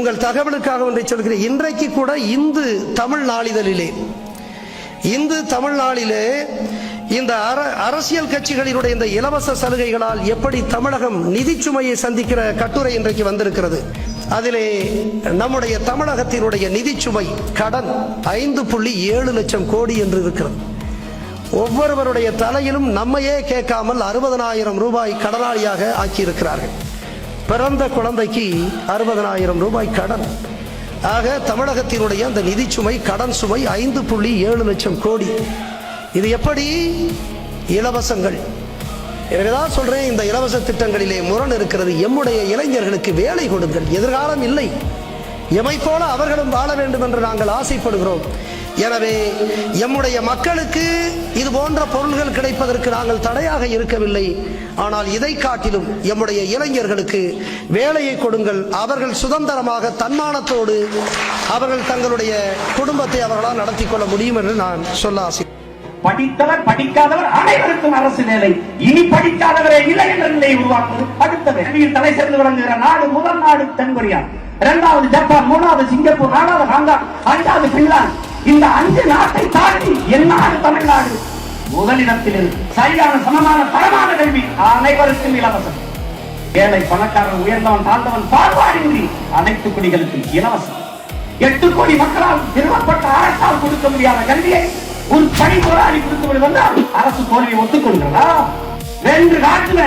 உங்கள் தகவலுக்காக ஒன்றை சொல்கிறேன். இன்றைக்கு கூட இந்து தமிழ் நாளிதழிலே இந்த அரசியல் கட்சிகளினுடைய இந்த இலவச சலுகைகளால் எப்படி தமிழகம் நிதிச்சுமையை சந்திக்கிற கட்டுரை இன்றைக்கு வந்திருக்கிறது. அதிலே நம்முடைய தமிழகத்தினுடைய நிதிச்சுமை கடன் 5.7 லட்சம் கோடி என்று இருக்கிறது. ஒவ்வொருவருடைய தலையிலும் நம்மையே கேட்காமல் 60,000 ரூபாய் கடனாளியாக ஆக்கியிருக்கிறார்கள். பிறந்த குழந்தைக்கு 60,000 ரூபாய் கடன். ஆக தமிழகத்தினுடைய அந்த நிதிச்சுமை கடன் சுமை 5.7 லட்சம் கோடி. இது எப்படி? இலவசங்கள். எனவேதான் சொல்றேன், இந்த இலவச திட்டங்களிலே முரண் இருக்கிறது. எம்முடைய இளைஞர்களுக்கு வேலை கொடுங்கள், எதிர்காலம் இல்லை. எமை போல அவர்களும் வாழ வேண்டும் என்று நாங்கள் ஆசைப்படுகிறோம். எனவே எம்முடைய மக்களுக்கு இது போன்ற பொருள்கள் கிடைப்பதற்கு நாங்கள் தடையாக இருக்கவில்லை. ஆனால் இதை காட்டிலும் எம்முடைய இளைஞர்களுக்கு வேலையை கொடுங்கள். அவர்கள் சுதந்திரமாக தன்மானத்தோடு அவர்கள் தங்களுடைய குடும்பத்தை அவர்களால் நடத்தி கொள்ள முடியும் என்று நான் சொல்ல ஆசை. படித்தவர் படிக்காதவர் அனைவருக்கும் அரசு வேலை. இனி படிக்காதவரே இல்லை என்ற நிலையை உருவாக்குவது அடுத்த தலை சேர்ந்து விளங்குகிற நாடு முதல் நாடு தென்கொரியா, 2வது ஜப்பான், 3வது சிங்கப்பூர், 4வது ஹாங்காங், 5வது பின்லாந்து. இந்த 5 நாட்டை தாண்டி எந்நாடு தமிழ்நாடு முதலிடத்தில் இருக்கு. சரியான சமமான தரமான கல்வி அனைவருக்கும் இலவசம். ஏழை பணக்காரன் உயர்ந்தவன் தாழ்ந்தவன் பாகுபாடின்றி அனைத்து குடிகளுக்கும் இலவசம். 8 கோடி மக்களால் நிறுவப்பட்ட அரசால் கொடுக்க முடியாத கல்வியை ஒரு பணி போராடி கொடுத்து வந்தால் அரசு தோல்வியை ஒத்துக்கொள்கிறதா? 2 காட்டுல